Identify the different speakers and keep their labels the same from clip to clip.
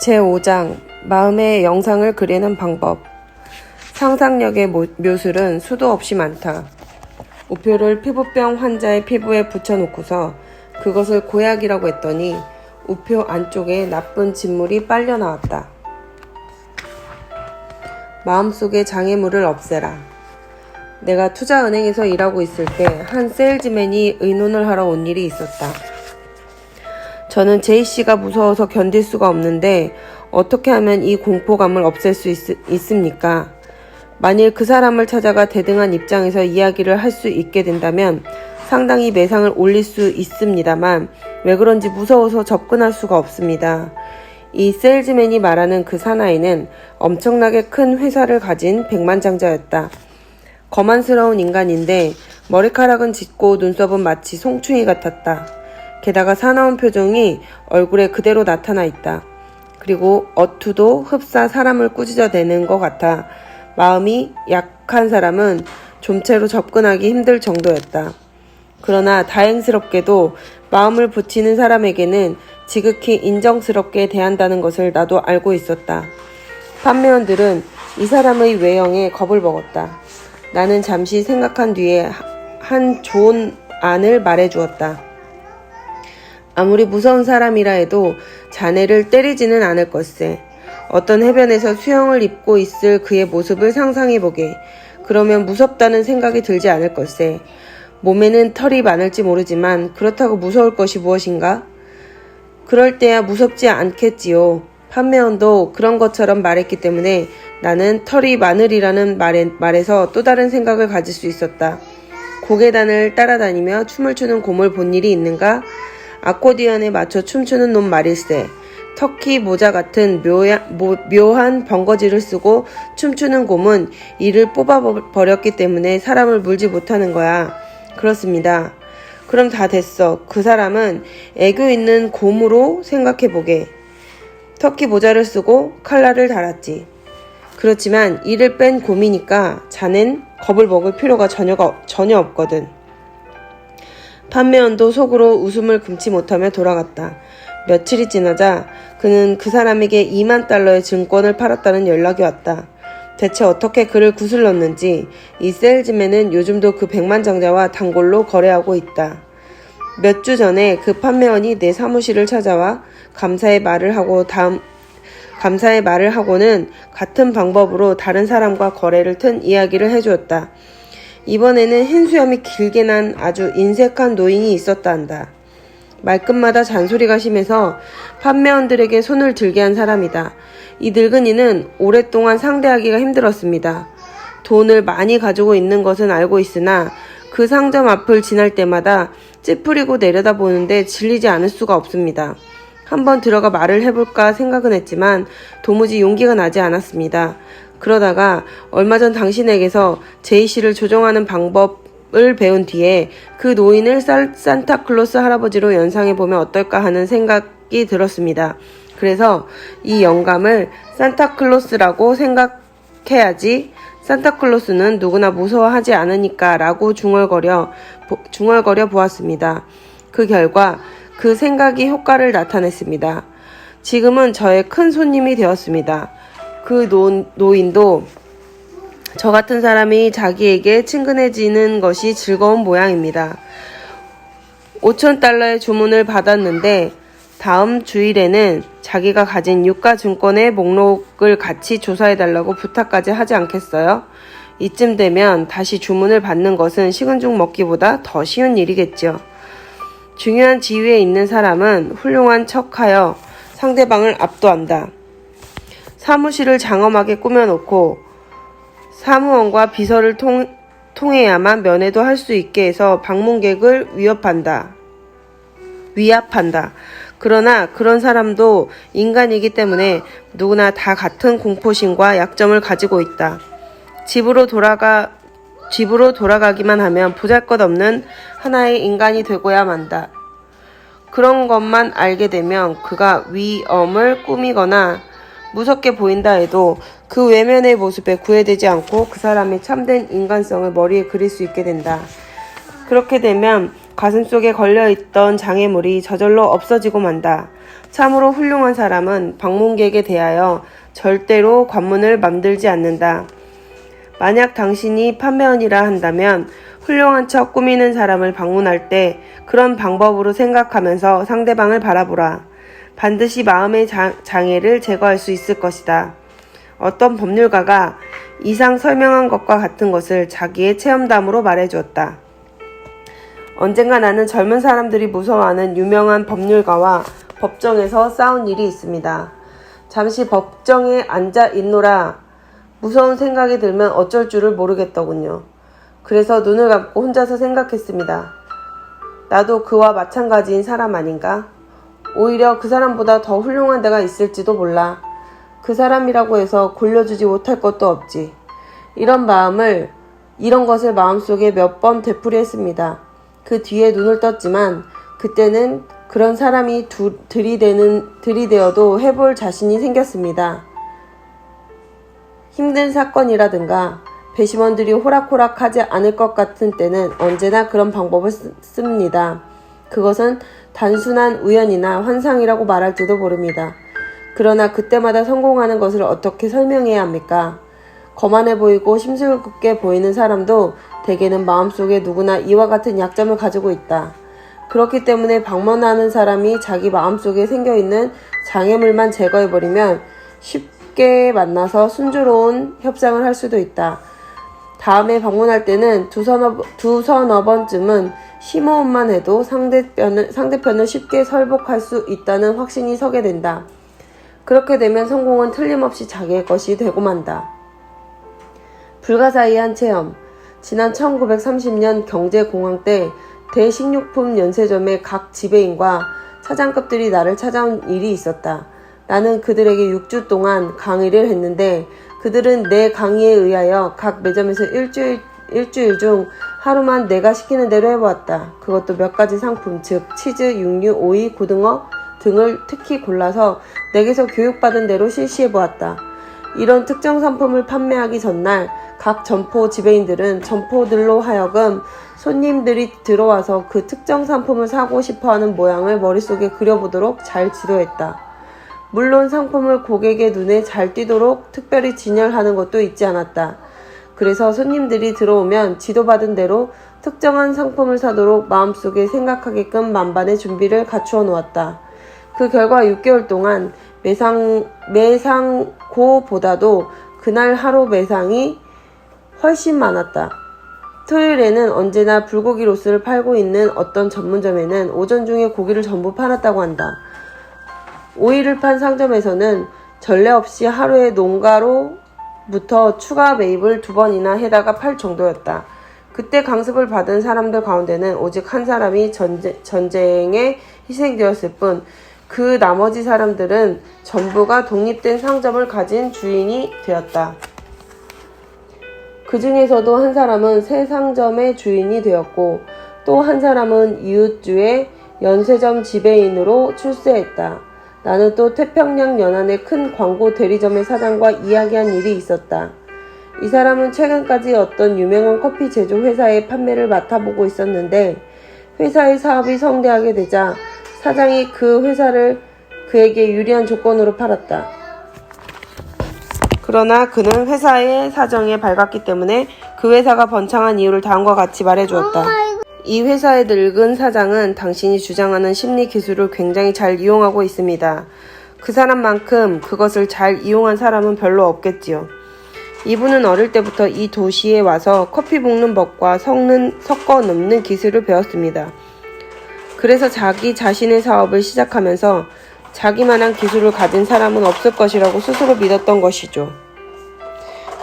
Speaker 1: 제5장 마음의 영상을 그리는 방법. 상상력의 묘술은 수도 없이 많다. 우표를 피부병 환자의 피부에 붙여놓고서 그것을 고약이라고 했더니 우표 안쪽에 나쁜 진물이 빨려 나왔다. 마음속의 장애물을 없애라. 내가 투자은행에서 일하고 있을 때 한 세일즈맨이 의논을 하러 온 일이 있었다. 저는 제이씨가 무서워서 견딜 수가 없는데 어떻게 하면 이 공포감을 없앨 수 있습니까? 만일 그 사람을 찾아가 대등한 입장에서 이야기를 할 수 있게 된다면 상당히 매상을 올릴 수 있습니다만 왜 그런지 무서워서 접근할 수가 없습니다. 이 세일즈맨이 말하는 그 사나이는 엄청나게 큰 회사를 가진 백만장자였다. 거만스러운 인간인데 머리카락은 짙고 눈썹은 마치 송충이 같았다. 게다가 사나운 표정이 얼굴에 그대로 나타나 있다. 그리고 어투도 흡사 사람을 꾸짖어대는 것 같아 마음이 약한 사람은 좀채로 접근하기 힘들 정도였다. 그러나 다행스럽게도 마음을 붙이는 사람에게는 지극히 인정스럽게 대한다는 것을 나도 알고 있었다. 판매원들은 이 사람의 외형에 겁을 먹었다. 나는 잠시 생각한 뒤에 한 좋은 안을 말해주었다. 아무리 무서운 사람이라 해도 자네를 때리지는 않을 것세. 어떤 해변에서 수영을 입고 있을 그의 모습을 상상해보게. 그러면 무섭다는 생각이 들지 않을 것세. 몸에는 털이 많을지 모르지만 그렇다고 무서울 것이 무엇인가? 그럴 때야 무섭지 않겠지요. 판매원도 그런 것처럼 말했기 때문에 나는 털이 많으리라는 말에서 또 다른 생각을 가질 수 있었다. 고개단을 따라다니며 춤을 추는 곰을 본 일이 있는가? 아코디언에 맞춰 춤추는 놈 말일세. 터키 모자 같은 묘한 번거지를 쓰고 춤추는 곰은 이를 뽑아버렸기 때문에 사람을 물지 못하는 거야. 그렇습니다. 그럼 다 됐어. 그 사람은 애교 있는 곰으로 생각해보게. 터키 모자를 쓰고 칼날을 달았지. 그렇지만 이를 뺀 곰이니까 자넨 겁을 먹을 필요가 전혀 없거든. 판매원도 속으로 웃음을 금치 못하며 돌아갔다. 며칠이 지나자 그는 그 사람에게 2만 달러의 증권을 팔았다는 연락이 왔다. 대체 어떻게 그를 구슬렀는지 이 세일즈맨은 요즘도 그 백만장자와 단골로 거래하고 있다. 몇 주 전에 그 판매원이 내 사무실을 찾아와 감사의 말을 하고는 같은 방법으로 다른 사람과 거래를 튼 이야기를 해주었다. 이번에는 흰 수염이 길게 난 아주 인색한 노인이 있었다 한다. 말끝마다 잔소리가 심해서 판매원들에게 손을 들게 한 사람이다. 이 늙은이는 오랫동안 상대하기가 힘들었습니다. 돈을 많이 가지고 있는 것은 알고 있으나 그 상점 앞을 지날 때마다 찌푸리고 내려다보는데 질리지 않을 수가 없습니다. 한번 들어가 말을 해볼까 생각은 했지만 도무지 용기가 나지 않았습니다. 그러다가 얼마 전 당신에게서 제이씨를 조종하는 방법을 배운 뒤에 그 노인을 산타클로스 할아버지로 연상해보면 어떨까 하는 생각이 들었습니다. 그래서 이 영감을 산타클로스라고 생각해야지 산타클로스는 누구나 무서워하지 않으니까 라고 중얼거려 보았습니다. 그 결과 그 생각이 효과를 나타냈습니다. 지금은 저의 큰 손님이 되었습니다. 그 노인도 저 같은 사람이 자기에게 친근해지는 것이 즐거운 모양입니다. 5,000달러의 주문을 받았는데 다음 주일에는 자기가 가진 유가증권의 목록을 같이 조사해달라고 부탁까지 하지 않겠어요? 이쯤 되면 다시 주문을 받는 것은 식은 죽 먹기보다 더 쉬운 일이겠죠. 중요한 지위에 있는 사람은 훌륭한 척하여 상대방을 압도한다. 사무실을 장엄하게 꾸며놓고 사무원과 비서를 통해야만 면회도 할 수 있게 해서 방문객을 위압한다. 그러나 그런 사람도 인간이기 때문에 누구나 다 같은 공포심과 약점을 가지고 있다. 집으로 돌아가기만 하면 보잘것없는 하나의 인간이 되고야 만다. 그런 것만 알게 되면 그가 위험을 꾸미거나 무섭게 보인다 해도 그 외면의 모습에 구애되지 않고 그 사람의 참된 인간성을 머리에 그릴 수 있게 된다. 그렇게 되면 가슴속에 걸려있던 장애물이 저절로 없어지고 만다. 참으로 훌륭한 사람은 방문객에 대하여 절대로 관문을 만들지 않는다. 만약 당신이 판매원이라 한다면 훌륭한 척 꾸미는 사람을 방문할 때 그런 방법으로 생각하면서 상대방을 바라보라. 반드시 마음의 장애를 제거할 수 있을 것이다. 어떤 법률가가 이상 설명한 것과 같은 것을 자기의 체험담으로 말해주었다. 언젠가 나는 젊은 사람들이 무서워하는 유명한 법률가와 법정에서 싸운 일이 있습니다. 잠시 법정에 앉아 있노라 무서운 생각이 들면 어쩔 줄을 모르겠더군요. 그래서 눈을 감고 혼자서 생각했습니다. 나도 그와 마찬가지인 사람 아닌가? 오히려 그 사람보다 더 훌륭한 데가 있을지도 몰라. 그 사람이라고 해서 골려주지 못할 것도 없지. 이런 것을 마음속에 몇 번 되풀이했습니다. 그 뒤에 눈을 떴지만 그때는 그런 사람이 들이대어도 해볼 자신이 생겼습니다. 힘든 사건이라든가 배심원들이 호락호락하지 않을 것 같은 때는 언제나 그런 방법을 씁니다. 그것은 단순한 우연이나 환상이라고 말할지도 모릅니다. 그러나 그때마다 성공하는 것을 어떻게 설명해야 합니까? 거만해 보이고 심술궂게 보이는 사람도 대개는 마음속에 누구나 이와 같은 약점을 가지고 있다. 그렇기 때문에 방문하는 사람이 자기 마음속에 생겨있는 장애물만 제거해버리면 쉽게 만나서 순조로운 협상을 할 수도 있다. 다음에 방문할 때는 두서너 번쯤은 심호흡만 해도 상대편을 쉽게 설복할 수 있다는 확신이 서게 된다. 그렇게 되면 성공은 틀림없이 자기의 것이 되고 만다. 불가사의한 체험. 지난 1930년 경제공황 때 대식료품 연쇄점의 각 지배인과 차장급들이 나를 찾아온 일이 있었다. 나는 그들에게 6주 동안 강의를 했는데 그들은 내 강의에 의하여 각 매점에서 일주일 중 하루만 내가 시키는 대로 해보았다. 그것도 몇 가지 상품, 즉 치즈, 육류, 오이, 고등어 등을 특히 골라서 내게서 교육받은 대로 실시해보았다. 이런 특정 상품을 판매하기 전날 각 점포 지배인들은 점포들로 하여금 손님들이 들어와서 그 특정 상품을 사고 싶어하는 모양을 머릿속에 그려보도록 잘 지도했다. 물론 상품을 고객의 눈에 잘 띄도록 특별히 진열하는 것도 잊지 않았다. 그래서 손님들이 들어오면 지도받은 대로 특정한 상품을 사도록 마음속에 생각하게끔 만반의 준비를 갖추어 놓았다. 그 결과 6개월 동안 매상고보다도 그날 하루 매상이 훨씬 많았다. 토요일에는 언제나 불고기 로스를 팔고 있는 어떤 전문점에는 오전 중에 고기를 전부 팔았다고 한다. 오이를 판 상점에서는 전례 없이 하루에 농가로부터 추가 매입을 2번이나 해다가 팔 정도였다. 그때 강습을 받은 사람들 가운데는 오직 한 사람이 전쟁에 희생되었을 뿐 그 나머지 사람들은 전부가 독립된 상점을 가진 주인이 되었다. 그 중에서도 한 사람은 새 상점의 주인이 되었고 또 한 사람은 이웃주의 연쇄점 지배인으로 출세했다. 나는 또 태평양 연안의 큰 광고 대리점의 사장과 이야기한 일이 있었다. 이 사람은 최근까지 어떤 유명한 커피 제조 회사의 판매를 맡아보고 있었는데 회사의 사업이 성대하게 되자 사장이 그 회사를 그에게 유리한 조건으로 팔았다. 그러나 그는 회사의 사정에 밝았기 때문에 그 회사가 번창한 이유를 다음과 같이 말해주었다. 이 회사의 늙은 사장은 당신이 주장하는 심리 기술을 굉장히 잘 이용하고 있습니다. 그 사람만큼 그것을 잘 이용한 사람은 별로 없겠지요. 이분은 어릴 때부터 이 도시에 와서 커피 볶는 법과 섞어 넣는 기술을 배웠습니다. 그래서 자기 자신의 사업을 시작하면서 자기만한 기술을 가진 사람은 없을 것이라고 스스로 믿었던 것이죠.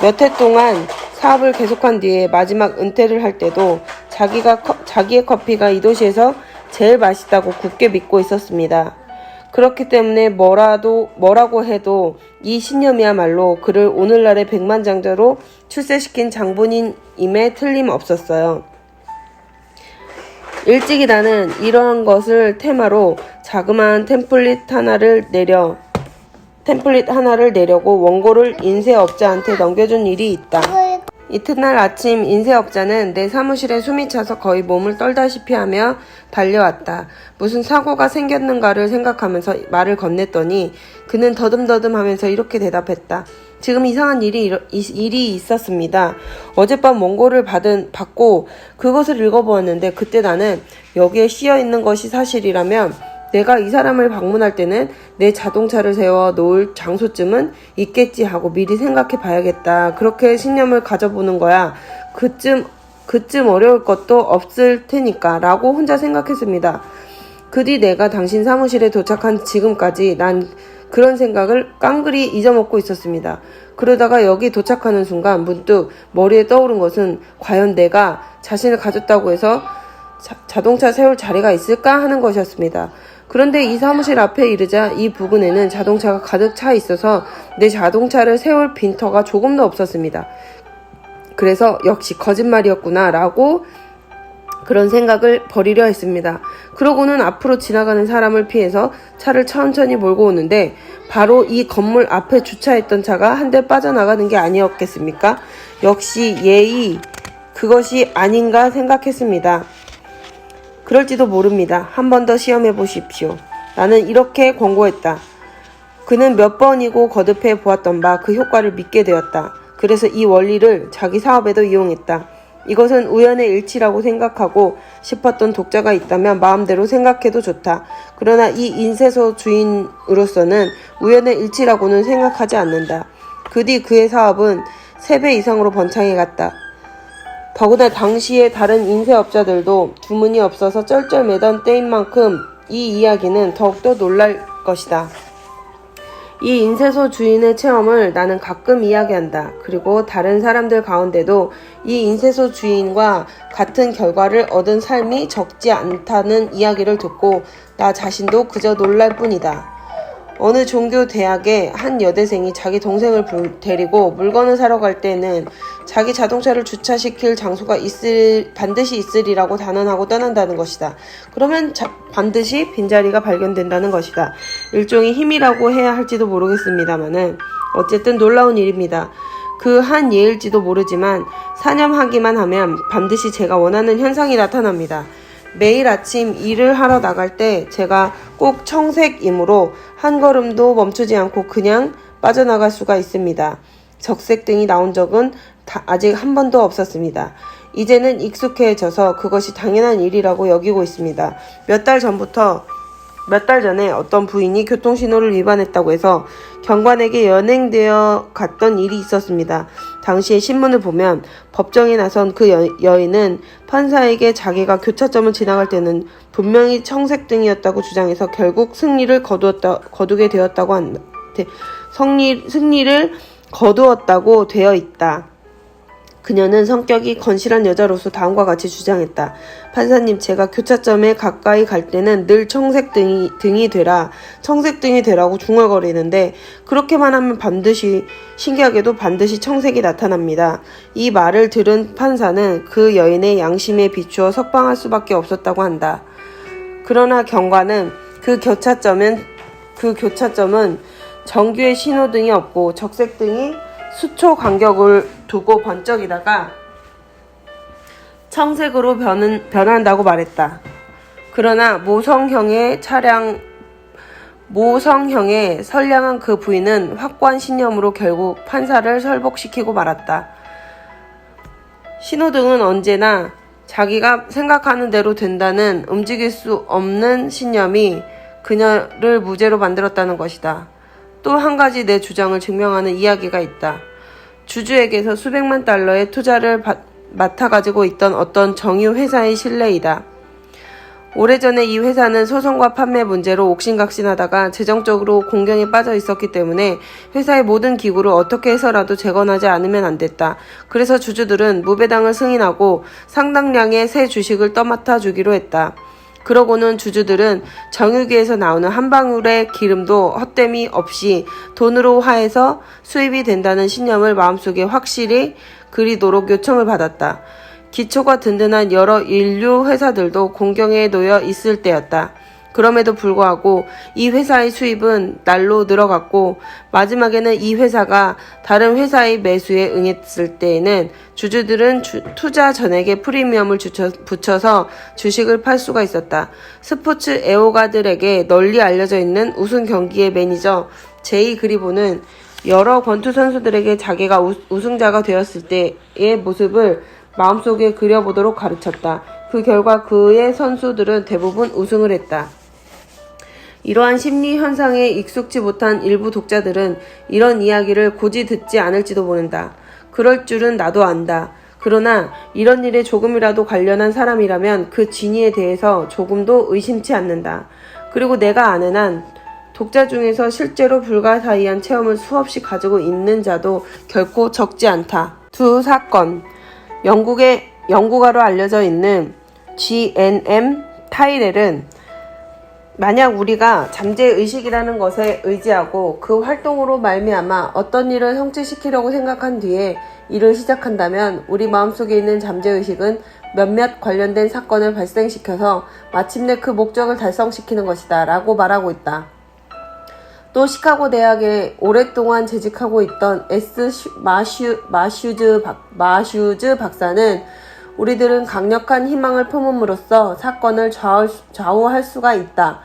Speaker 1: 몇 해 동안 사업을 계속한 뒤에 마지막 은퇴를 할 때도 자기의 커피가 이 도시에서 제일 맛있다고 굳게 믿고 있었습니다. 그렇기 때문에 뭐라고 해도 이 신념이야말로 그를 오늘날의 백만장자로 출세시킨 장본인임에 틀림없었어요. 일찍이 나는 이러한 것을 테마로 자그마한 템플릿 하나를 내려고 원고를 인쇄업자한테 넘겨준 일이 있다. 이튿날 아침 인쇄업자는 내 사무실에 숨이 차서 거의 몸을 떨다시피 하며 달려왔다. 무슨 사고가 생겼는가를 생각하면서 말을 건넸더니 그는 더듬더듬 하면서 이렇게 대답했다. 지금 이상한 일이 있었습니다. 어젯밤 원고를 받고 그것을 읽어보았는데 그때 나는 여기에 씌어있는 것이 사실이라면 내가 이 사람을 방문할 때는 내 자동차를 세워 놓을 장소쯤은 있겠지 하고 미리 생각해 봐야겠다. 그렇게 신념을 가져보는 거야. 그쯤 어려울 것도 없을 테니까 라고 혼자 생각했습니다. 그 뒤 내가 당신 사무실에 도착한 지금까지 난 그런 생각을 깡그리 잊어먹고 있었습니다. 그러다가 여기 도착하는 순간 문득 머리에 떠오른 것은 과연 내가 자신을 가졌다고 해서 자동차 세울 자리가 있을까 하는 것이었습니다. 그런데 이 사무실 앞에 이르자 이 부근에는 자동차가 가득 차 있어서 내 자동차를 세울 빈터가 조금도 없었습니다. 그래서 역시 거짓말이었구나 라고 그런 생각을 버리려 했습니다. 그러고는 앞으로 지나가는 사람을 피해서 차를 천천히 몰고 오는데 바로 이 건물 앞에 주차했던 차가 한 대 빠져나가는 게 아니었겠습니까? 역시 예의 그것이 아닌가 생각했습니다. 그럴지도 모릅니다. 한 번 더 시험해 보십시오. 나는 이렇게 권고했다. 그는 몇 번이고 거듭해 보았던 바 그 효과를 믿게 되었다. 그래서 이 원리를 자기 사업에도 이용했다. 이것은 우연의 일치라고 생각하고 싶었던 독자가 있다면 마음대로 생각해도 좋다. 그러나 이 인쇄소 주인으로서는 우연의 일치라고는 생각하지 않는다. 그 뒤 그의 사업은 3배 이상으로 번창해 갔다. 더구나 당시의 다른 인쇄업자들도 주문이 없어서 쩔쩔매던 때인 만큼 이 이야기는 더욱더 놀랄 것이다. 이 인쇄소 주인의 체험을 나는 가끔 이야기한다. 그리고 다른 사람들 가운데도 이 인쇄소 주인과 같은 결과를 얻은 삶이 적지 않다는 이야기를 듣고 나 자신도 그저 놀랄 뿐이다. 어느 종교 대학의 한 여대생이 자기 동생을 데리고 물건을 사러 갈 때는 자기 자동차를 주차시킬 장소가 반드시 있으리라고 단언하고 떠난다는 것이다. 그러면 반드시 빈자리가 발견된다는 것이다. 일종의 힘이라고 해야 할지도 모르겠습니다만은 어쨌든 놀라운 일입니다. 그 한 예일지도 모르지만 사념하기만 하면 반드시 제가 원하는 현상이 나타납니다. 매일 아침 일을 하러 나갈 때 제가 꼭 청색이므로 한 걸음도 멈추지 않고 그냥 빠져나갈 수가 있습니다. 적색등이 나온 적은 아직 한 번도 없었습니다. 이제는 익숙해져서 그것이 당연한 일이라고 여기고 있습니다. 몇 달 전에 어떤 부인이 교통신호를 위반했다고 해서 경관에게 연행되어 갔던 일이 있었습니다. 당시의 신문을 보면 법정에 나선 그 여인은 판사에게 자기가 교차점을 지나갈 때는 분명히 청색등이었다고 주장해서 결국 승리를 거두었다고 되어 있다. 그녀는 성격이 건실한 여자로서 다음과 같이 주장했다. 판사님, 제가 교차점에 가까이 갈 때는 늘 청색등이 되라고 중얼거리는데 그렇게만 하면 신기하게도 반드시 청색이 나타납니다. 이 말을 들은 판사는 그 여인의 양심에 비추어 석방할 수밖에 없었다고 한다. 그러나 경관은 그 교차점은 정규의 신호등이 없고 적색등이 수초 간격을 두고 번쩍이다가 청색으로 변한다고 말했다. 그러나 모성형의 선량한 그 부인은 확고한 신념으로 결국 판사를 설복시키고 말았다. 신호등은 언제나 자기가 생각하는 대로 된다는 움직일 수 없는 신념이 그녀를 무죄로 만들었다는 것이다. 또 한 가지 내 주장을 증명하는 이야기가 있다. 주주에게서 수백만 달러의 투자를 맡아가지고 있던 어떤 정유 회사의 실례이다. 오래전에 이 회사는 소송과 판매 문제로 옥신각신하다가 재정적으로 공경에 빠져 있었기 때문에 회사의 모든 기구를 어떻게 해서라도 재건하지 않으면 안 됐다. 그래서 주주들은 무배당을 승인하고 상당량의 새 주식을 떠맡아 주기로 했다. 그러고는 주주들은 정유기에서 나오는 한 방울의 기름도 헛됨이 없이 돈으로 화해서 수입이 된다는 신념을 마음속에 확실히 그리도록 요청을 받았다. 기초가 든든한 여러 인류 회사들도 공경에 놓여 있을 때였다. 그럼에도 불구하고 이 회사의 수입은 날로 늘어갔고 마지막에는 이 회사가 다른 회사의 매수에 응했을 때에는 주주들은 투자 전액에 프리미엄을 붙여서 주식을 팔 수가 있었다. 스포츠 애호가들에게 널리 알려져 있는 우승 경기의 매니저 제이 그리보는 여러 권투 선수들에게 자기가 우승자가 되었을 때의 모습을 마음속에 그려보도록 가르쳤다. 그 결과 그의 선수들은 대부분 우승을 했다. 이러한 심리 현상에 익숙지 못한 일부 독자들은 이런 이야기를 굳이 듣지 않을지도 모른다. 그럴 줄은 나도 안다. 그러나 이런 일에 조금이라도 관련한 사람이라면 그 진위에 대해서 조금도 의심치 않는다. 그리고 내가 아는 한 독자 중에서 실제로 불가사의한 체험을 수없이 가지고 있는 자도 결코 적지 않다. 두 사건. 영국의 연구가로 알려져 있는 G.N.M. 타이렐은 만약 우리가 잠재의식이라는 것에 의지하고 그 활동으로 말미암아 어떤 일을 성취시키려고 생각한 뒤에 일을 시작한다면 우리 마음속에 있는 잠재의식은 몇몇 관련된 사건을 발생시켜서 마침내 그 목적을 달성시키는 것이다 라고 말하고 있다. 또 시카고 대학에 오랫동안 재직하고 있던 마슈즈 박사는 우리들은 강력한 희망을 품음으로써 사건을 좌우할 수가 있다.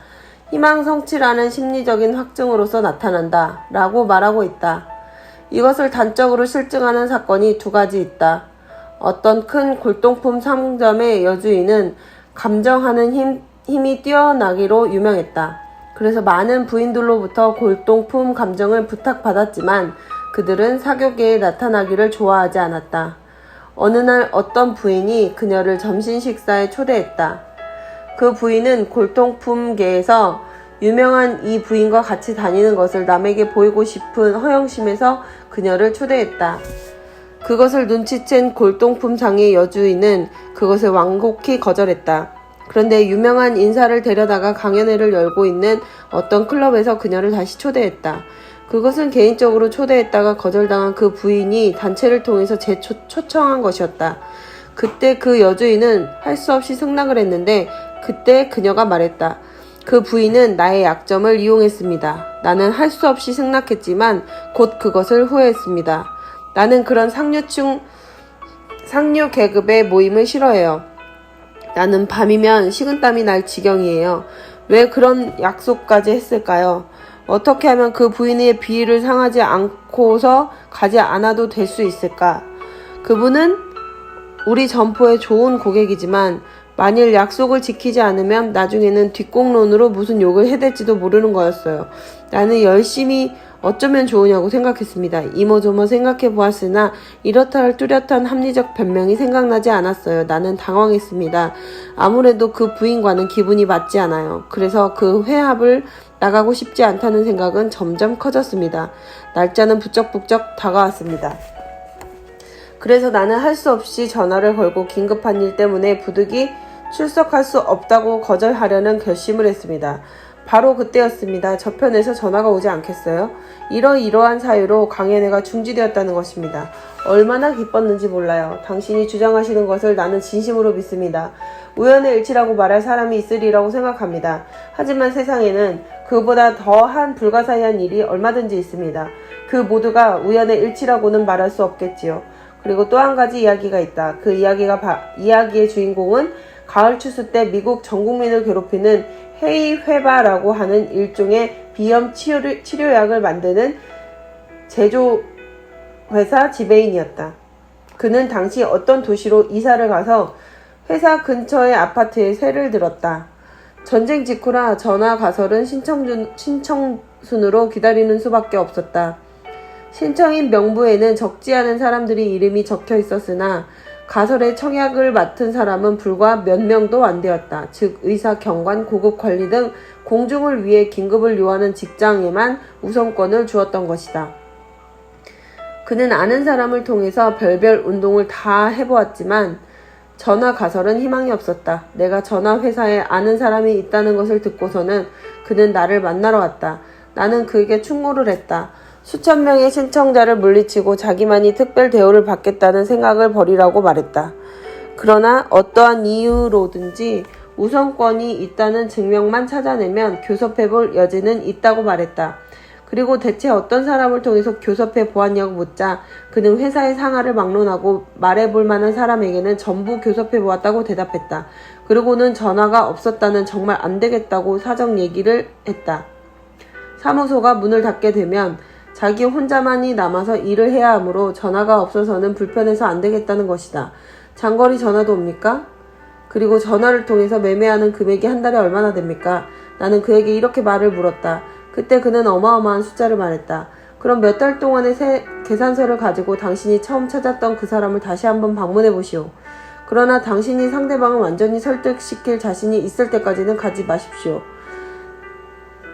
Speaker 1: 희망 성취라는 심리적인 확증으로서 나타난다. 라고 말하고 있다. 이것을 단적으로 실증하는 사건이 두 가지 있다. 어떤 큰 골동품 상점의 여주인은 감정하는 힘이 뛰어나기로 유명했다. 그래서 많은 부인들로부터 골동품 감정을 부탁받았지만 그들은 사교계에 나타나기를 좋아하지 않았다. 어느 날 어떤 부인이 그녀를 점심 식사에 초대했다. 그 부인은 골동품계에서 유명한 이 부인과 같이 다니는 것을 남에게 보이고 싶은 허영심에서 그녀를 초대했다. 그것을 눈치챈 골동품상의 여주인은 그것을 완곡히 거절했다. 그런데 유명한 인사를 데려다가 강연회를 열고 있는 어떤 클럽에서 그녀를 다시 초대했다. 그것은 개인적으로 초대했다가 거절당한 그 부인이 단체를 통해서 초청한 것이었다. 그때 그 여주인은 할 수 없이 승낙을 했는데 그때 그녀가 말했다. 그 부인은 나의 약점을 이용했습니다. 나는 할 수 없이 승낙했지만 곧 그것을 후회했습니다. 나는 그런 상류 계급의 모임을 싫어해요. 나는 밤이면 식은땀이 날 지경이에요. 왜 그런 약속까지 했을까요? 어떻게 하면 그 부인의 비위를 상하지 않고서 가지 않아도 될 수 있을까? 그분은 우리 점포의 좋은 고객이지만 만일 약속을 지키지 않으면 나중에는 뒷공론으로 무슨 욕을 해댈지도 모르는 거였어요. 나는 열심히 어쩌면 좋으냐고 생각했습니다. 이모저모 생각해 보았으나 이렇다 할 뚜렷한 합리적 변명이 생각나지 않았어요. 나는 당황했습니다. 아무래도 그 부인과는 기분이 맞지 않아요. 그래서 그 회합을 나가고 싶지 않다는 생각은 점점 커졌습니다. 날짜는 부쩍부쩍 다가왔습니다. 그래서 나는 할 수 없이 전화를 걸고 긴급한 일 때문에 부득이 출석할 수 없다고 거절하려는 결심을 했습니다. 바로 그때였습니다. 저편에서 전화가 오지 않겠어요? 이러이러한 사유로 강연회가 중지되었다는 것입니다. 얼마나 기뻤는지 몰라요. 당신이 주장하시는 것을 나는 진심으로 믿습니다. 우연의 일치라고 말할 사람이 있으리라고 생각합니다. 하지만 세상에는 그보다 더한 불가사의한 일이 얼마든지 있습니다. 그 모두가 우연의 일치라고는 말할 수 없겠지요. 그리고 또 한 가지 이야기가 있다. 그 이야기의 주인공은 가을 추수 때 미국 전 국민을 괴롭히는 헤이회바라고 하는 일종의 비염 치료약을 만드는 제조회사 지배인이었다. 그는 당시 어떤 도시로 이사를 가서 회사 근처의 아파트에 세를 들었다. 전쟁 직후라 전화 가설은 신청순으로 기다리는 수밖에 없었다. 신청인 명부에는 적지 않은 사람들이 이름이 적혀 있었으나 가설의 청약을 맡은 사람은 불과 몇 명도 안 되었다. 즉 의사, 경관, 고급 관리 등 공중을 위해 긴급을 요하는 직장에만 우선권을 주었던 것이다. 그는 아는 사람을 통해서 별별 운동을 다 해보았지만 전화 가설은 희망이 없었다. 내가 전화 회사에 아는 사람이 있다는 것을 듣고서는 그는 나를 만나러 왔다. 나는 그에게 충고를 했다. 수천 명의 신청자를 물리치고 자기만이 특별 대우를 받겠다는 생각을 버리라고 말했다. 그러나 어떠한 이유로든지 우선권이 있다는 증명만 찾아내면 교섭해볼 여지는 있다고 말했다. 그리고 대체 어떤 사람을 통해서 교섭해 보았냐고 묻자 그는 회사의 상하를 막론하고 말해볼 만한 사람에게는 전부 교섭해 보았다고 대답했다. 그리고는 전화가 없었다는 정말 안 되겠다고 사정 얘기를 했다. 사무소가 문을 닫게 되면 자기 혼자만이 남아서 일을 해야 하므로 전화가 없어서는 불편해서 안 되겠다는 것이다. 장거리 전화도 옵니까? 그리고 전화를 통해서 매매하는 금액이 한 달에 얼마나 됩니까? 나는 그에게 이렇게 말을 물었다. 그때 그는 어마어마한 숫자를 말했다. 그럼 몇 달 동안의 계산서를 가지고 당신이 처음 찾았던 그 사람을 다시 한번 방문해 보시오. 그러나 당신이 상대방을 완전히 설득시킬 자신이 있을 때까지는 가지 마십시오.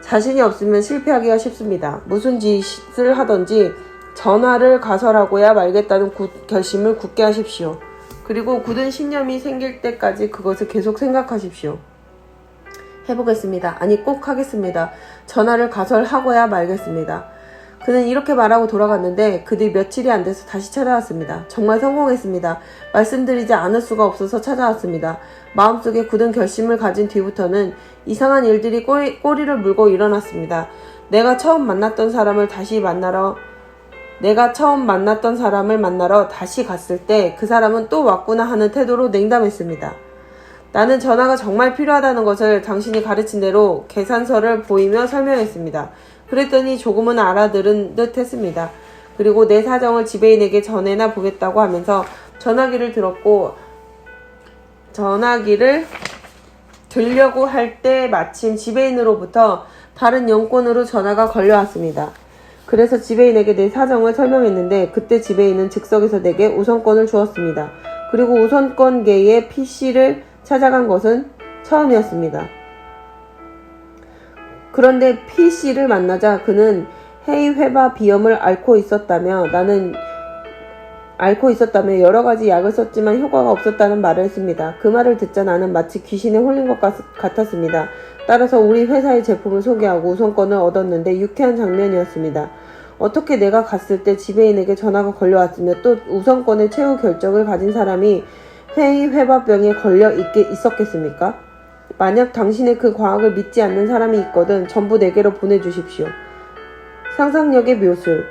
Speaker 1: 자신이 없으면 실패하기가 쉽습니다. 무슨 짓을 하든지 전화를 가설하고야 말겠다는 결심을 굳게 하십시오. 그리고 굳은 신념이 생길 때까지 그것을 계속 생각하십시오. 해보겠습니다. 아니 꼭 하겠습니다. 전화를 가설하고야 말겠습니다. 그는 이렇게 말하고 돌아갔는데 그 뒤 며칠이 안 돼서 다시 찾아왔습니다. 정말 성공했습니다. 말씀드리지 않을 수가 없어서 찾아왔습니다. 마음속에 굳은 결심을 가진 뒤부터는 이상한 일들이 꼬리를 물고 일어났습니다. 내가 처음 만났던 사람을 만나러 다시 갔을 때 그 사람은 또 왔구나 하는 태도로 냉담했습니다. 나는 전화가 정말 필요하다는 것을 당신이 가르친 대로 계산서를 보이며 설명했습니다. 그랬더니 조금은 알아들은 듯 했습니다. 그리고 내 사정을 지배인에게 전해나 보겠다고 하면서 전화기를 들려고 할 때 마침 지배인으로부터 다른 영권으로 전화가 걸려왔습니다. 그래서 지배인에게 내 사정을 설명했는데 그때 지배인은 즉석에서 내게 우선권을 주었습니다. 그리고 우선권계의 PC를 찾아간 것은 처음이었습니다. 그런데 PC를 만나자 그는 해이회바 비염을 앓고 있었다며 여러 가지 약을 썼지만 효과가 없었다는 말을 했습니다. 그 말을 듣자 나는 마치 귀신에 홀린 것 같았습니다. 따라서 우리 회사의 제품을 소개하고 우선권을 얻었는데 유쾌한 장면이었습니다. 어떻게 내가 갔을 때 지배인에게 전화가 걸려왔으며 또 우선권의 최후 결정을 가진 사람이 해이회바병에 걸려 있었겠습니까? 만약 당신의 그 과학을 믿지 않는 사람이 있거든 전부 내게로 보내주십시오. 상상력의 묘술.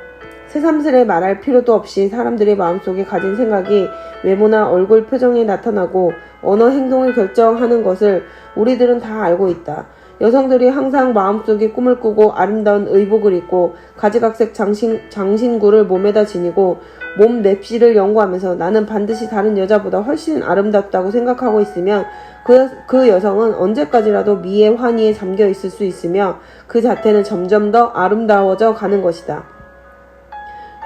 Speaker 1: 새삼스레 말할 필요도 없이 사람들의 마음속에 가진 생각이 외모나 얼굴 표정에 나타나고 언어 행동을 결정하는 것을 우리들은 다 알고 있다. 여성들이 항상 마음속에 꿈을 꾸고 아름다운 의복을 입고 가지각색 장신구를 몸에다 지니고 몸 냅시를 연구하면서 나는 반드시 다른 여자보다 훨씬 아름답다고 생각하고 있으면 그 여성은 언제까지라도 미의 환희에 잠겨 있을 수 있으며 그 자태는 점점 더 아름다워져 가는 것이다.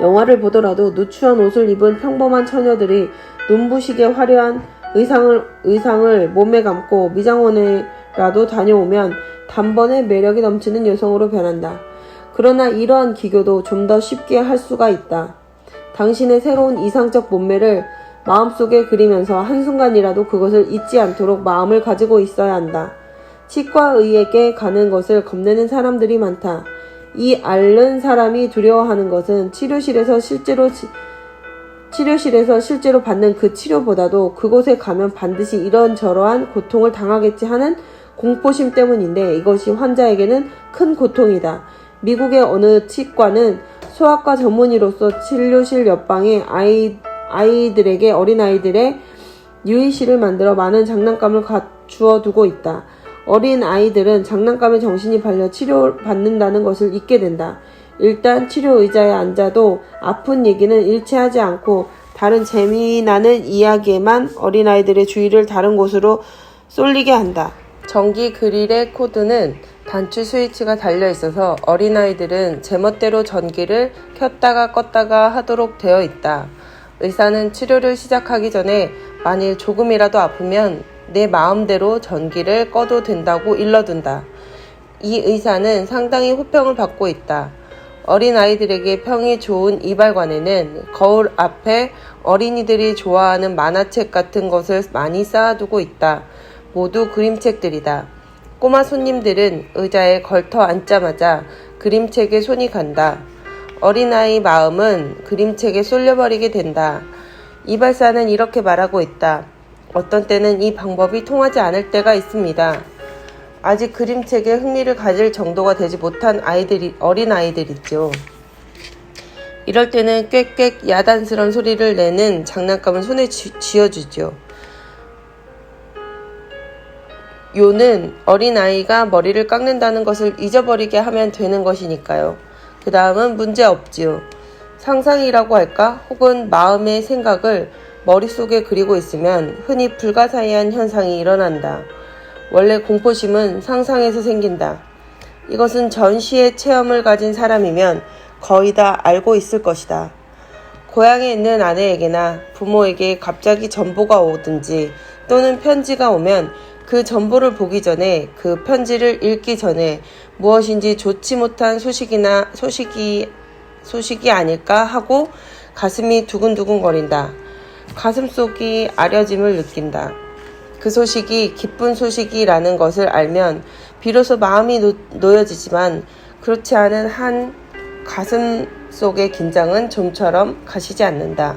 Speaker 1: 영화를 보더라도 누추한 옷을 입은 평범한 처녀들이 눈부시게 화려한 의상을 몸에 감고 미장원에라도 다녀오면 단번에 매력이 넘치는 여성으로 변한다. 그러나 이러한 기교도 좀 더 쉽게 할 수가 있다. 당신의 새로운 이상적 몸매를 마음속에 그리면서 한순간이라도 그것을 잊지 않도록 마음을 가지고 있어야 한다. 치과의에게 가는 것을 겁내는 사람들이 많다. 이 앓는 사람이 두려워하는 것은 치료실에서 실제로 받는 그 치료보다도 그곳에 가면 반드시 이런저러한 고통을 당하겠지 하는 공포심 때문인데 이것이 환자에게는 큰 고통이다. 미국의 어느 치과는 소아과 전문의로서 치료실 옆방에 어린아이들의 유의실을 만들어 많은 장난감을 갖추어 두고 있다. 어린 아이들은 장난감에 정신이 팔려 치료받는다는 것을 잊게 된다. 일단 치료 의자에 앉아도 아픈 얘기는 일체하지 않고 다른 재미나는 이야기에만 어린아이들의 주의를 다른 곳으로 쏠리게 한다. 전기 그릴의 코드는 단추 스위치가 달려있어서 어린아이들은 제멋대로 전기를 켰다가 껐다가 하도록 되어 있다. 의사는 치료를 시작하기 전에 만일 조금이라도 아프면 내 마음대로 전기를 꺼도 된다고 일러둔다. 이 의사는 상당히 호평을 받고 있다. 어린아이들에게 평이 좋은 이발관에는 거울 앞에 어린이들이 좋아하는 만화책 같은 것을 많이 쌓아두고 있다. 모두 그림책들이다. 꼬마 손님들은 의자에 걸터 앉자마자 그림책에 손이 간다. 어린아이 마음은 그림책에 쏠려버리게 된다. 이발사는 이렇게 말하고 있다. 어떤 때는 이 방법이 통하지 않을 때가 있습니다. 아직 그림책에 흥미를 가질 정도가 되지 못한 어린 아이들 있죠. 이럴 때는 꽥꽥 야단스러운 소리를 내는 장난감을 손에 쥐어주죠. 요는 어린아이가 머리를 깎는다는 것을 잊어버리게 하면 되는 것이니까요. 그 다음은 문제 없지요. 상상이라고 할까? 혹은 마음의 생각을 머릿속에 그리고 있으면 흔히 불가사의한 현상이 일어난다. 원래 공포심은 상상에서 생긴다. 이것은 전시의 체험을 가진 사람이면 거의 다 알고 있을 것이다. 고향에 있는 아내에게나 부모에게 갑자기 전보가 오든지 또는 편지가 오면 그 전보를 보기 전에 그 편지를 읽기 전에 무엇인지 좋지 못한 소식이 아닐까 하고 가슴이 두근두근거린다. 가슴속이 아려짐을 느낀다. 그 소식이 기쁜 소식이라는 것을 알면 비로소 마음이 놓여지지만 그렇지 않은 한 가슴 속의 긴장은 좀처럼 가시지 않는다.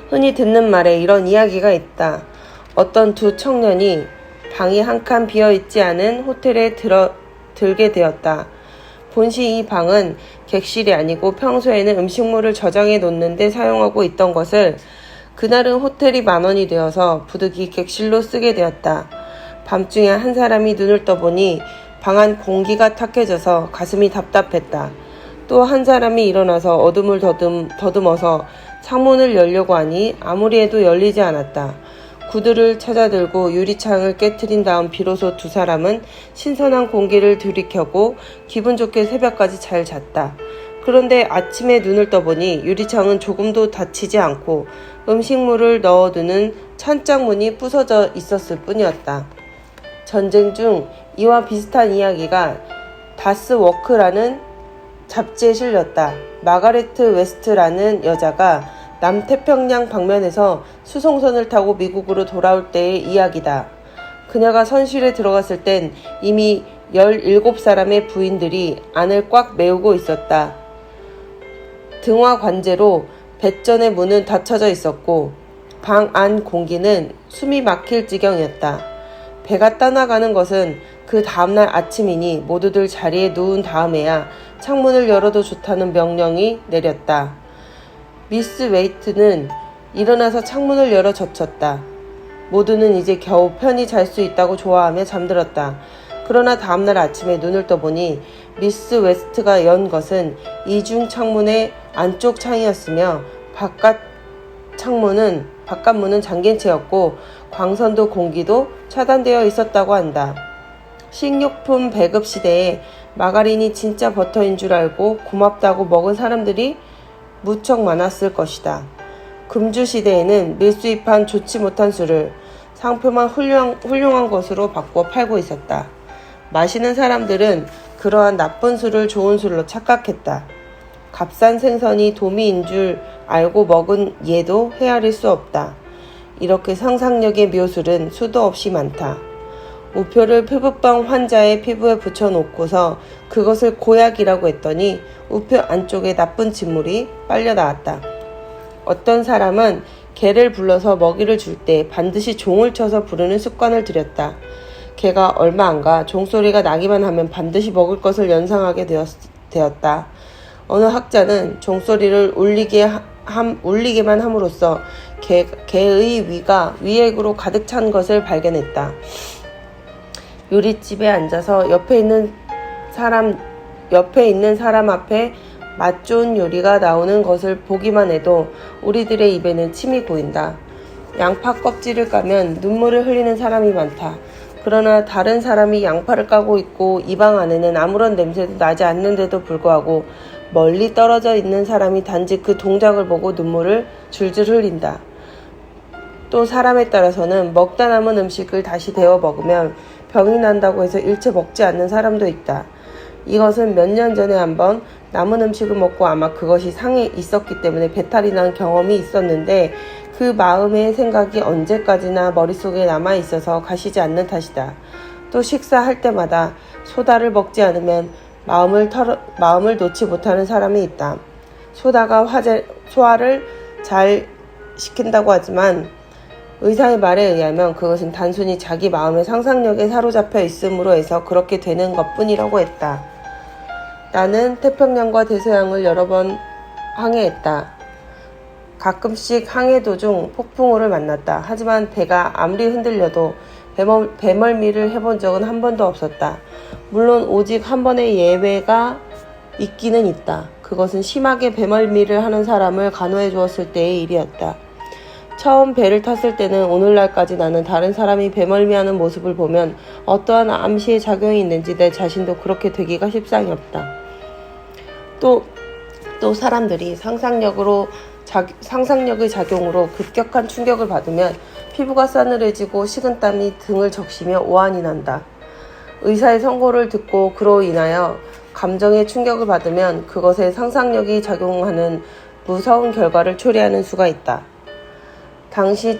Speaker 1: 흔히 듣는 말에 이런 이야기가 있다. 어떤 두 청년이 방이 한 칸 비어있지 않은 호텔에 들게 되었다. 본시 이 방은 객실이 아니고 평소에는 음식물을 저장해 놓는 데 사용하고 있던 것을 그날은 호텔이 10,000원이 되어서 부득이 객실로 쓰게 되었다. 밤중에 한 사람이 눈을 떠보니 방 안 공기가 탁해져서 가슴이 답답했다. 또 한 사람이 일어나서 어둠을 더듬어서 창문을 열려고 하니 아무리 해도 열리지 않았다. 구두를 찾아들고 유리창을 깨트린 다음 비로소 두 사람은 신선한 공기를 들이켜고 기분 좋게 새벽까지 잘 잤다. 그런데 아침에 눈을 떠보니 유리창은 조금도 닫히지 않고 음식물을 넣어두는 찬장문이 부서져 있었을 뿐이었다. 전쟁 중 이와 비슷한 이야기가 다스 워크라는 잡지에 실렸다. 마가레트 웨스트라는 여자가 남태평양 방면에서 수송선을 타고 미국으로 돌아올 때의 이야기다. 그녀가 선실에 들어갔을 땐 이미 17사람의 부인들이 안을 꽉 메우고 있었다. 등화 관제로 뱃전의 문은 닫혀져 있었고 방 안 공기는 숨이 막힐 지경이었다. 배가 떠나가는 것은 그 다음날 아침이니 모두들 자리에 누운 다음에야 창문을 열어도 좋다는 명령이 내렸다. 미스 웨이트는 일어나서 창문을 열어 젖혔다. 모두는 이제 겨우 편히 잘 수 있다고 좋아하며 잠들었다. 그러나 다음날 아침에 눈을 떠보니 미스 웨스트가 연 것은 이중 창문의 안쪽 창이었으며 바깥문은 잠긴 채였고 광선도 공기도 차단되어 있었다고 한다. 식료품 배급 시대에 마가린이 진짜 버터인 줄 알고 고맙다고 먹은 사람들이 무척 많았을 것이다. 금주 시대에는 밀수입한 좋지 못한 술을 상표만 훌륭한 것으로 바꿔 팔고 있었다. 마시는 사람들은 그러한 나쁜 술을 좋은 술로 착각했다. 값싼 생선이 도미인 줄 알고 먹은 얘도 헤아릴 수 없다. 이렇게 상상력의 묘술은 수도 없이 많다. 우표를 피부병 환자의 피부에 붙여놓고서 그것을 고약이라고 했더니 우표 안쪽에 나쁜 진물이 빨려 나왔다. 어떤 사람은 개를 불러서 먹이를 줄 때 반드시 종을 쳐서 부르는 습관을 들였다. 개가 얼마 안 가 종소리가 나기만 하면 반드시 먹을 것을 연상하게 되었다. 어느 학자는 종소리를 울리게만 함으로써 개의 위가 위액으로 가득 찬 것을 발견했다. 요리집에 앉아서 옆에 있는 사람 앞에 맛 좋은 요리가 나오는 것을 보기만 해도 우리들의 입에는 침이 고인다. 양파 껍질을 까면 눈물을 흘리는 사람이 많다. 그러나 다른 사람이 양파를 까고 있고 이 방 안에는 아무런 냄새도 나지 않는데도 불구하고 멀리 떨어져 있는 사람이 단지 그 동작을 보고 눈물을 줄줄 흘린다. 또 사람에 따라서는 먹다 남은 음식을 다시 데워 먹으면 병이 난다고 해서 일체 먹지 않는 사람도 있다. 이것은 몇 년 전에 한번 남은 음식을 먹고 아마 그것이 상해 있었기 때문에 배탈이 난 경험이 있었는데 그 마음의 생각이 언제까지나 머릿속에 남아있어서 가시지 않는 탓이다. 또 식사할 때마다 소다를 먹지 않으면 마음을 놓지 못하는 사람이 있다. 소다가 소화를 잘 시킨다고 하지만 의사의 말에 의하면 그것은 단순히 자기 마음의 상상력에 사로잡혀 있음으로 해서 그렇게 되는 것뿐이라고 했다. 나는 태평양과 대서양을 여러 번 항해했다. 가끔씩 항해 도중 폭풍우를 만났다. 하지만 배가 아무리 흔들려도 배멀미를 해본 적은 한 번도 없었다. 물론 오직 한 번의 예외가 있기는 있다. 그것은 심하게 배멀미를 하는 사람을 간호해 주었을 때의 일이었다. 처음 배를 탔을 때는 오늘날까지 나는 다른 사람이 배멀미하는 모습을 보면 어떠한 암시의 작용이 있는지 내 자신도 그렇게 되기가 십상이 없다. 또 사람들이 상상력의 작용으로 급격한 충격을 받으면 피부가 싸늘해지고 식은땀이 등을 적시며 오한이 난다. 의사의 선고를 듣고 그로 인하여 감정의 충격을 받으면 그것에 상상력이 작용하는 무서운 결과를 초래하는 수가 있다. 당신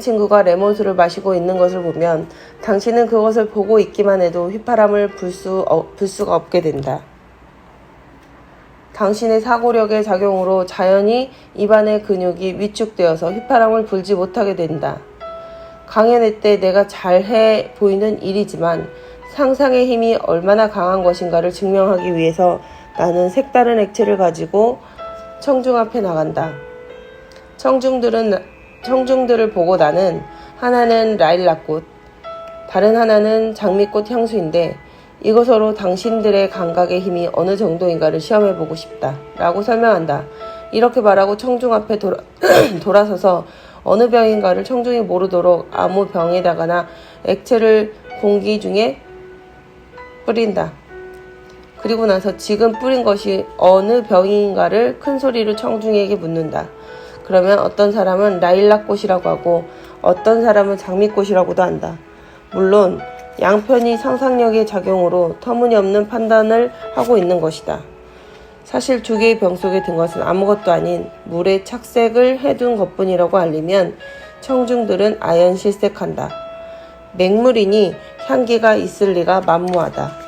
Speaker 1: 친구가 레몬수를 마시고 있는 것을 보면 당신은 그것을 보고 있기만 해도 휘파람을 불 수가 없게 된다. 당신의 사고력의 작용으로 자연히 입안의 근육이 위축되어서 휘파람을 불지 못하게 된다. 강연회 때 내가 잘해 보이는 일이지만 상상의 힘이 얼마나 강한 것인가를 증명하기 위해서 나는 색다른 액체를 가지고 청중 앞에 나간다. 청중들을 보고 나는 하나는 라일락꽃, 다른 하나는 장미꽃 향수인데 이것으로 당신들의 감각의 힘이 어느 정도인가를 시험해보고 싶다 라고 설명한다. 이렇게 말하고 청중 앞에 돌아서서 어느 병인가를 청중이 모르도록 아무 병에다가나 액체를 공기 중에 뿌린다. 그리고 나서 지금 뿌린 것이 어느 병인가를 큰 소리로 청중에게 묻는다. 그러면 어떤 사람은 라일락꽃이라고 하고 어떤 사람은 장미꽃이라고도 한다. 물론 양편이 상상력의 작용으로 터무니없는 판단을 하고 있는 것이다. 사실 두 개의 병 속에 든 것은 아무것도 아닌 물에 착색을 해둔 것뿐이라고 알리면 청중들은 아연실색한다. 맹물이니 향기가 있을 리가 만무하다.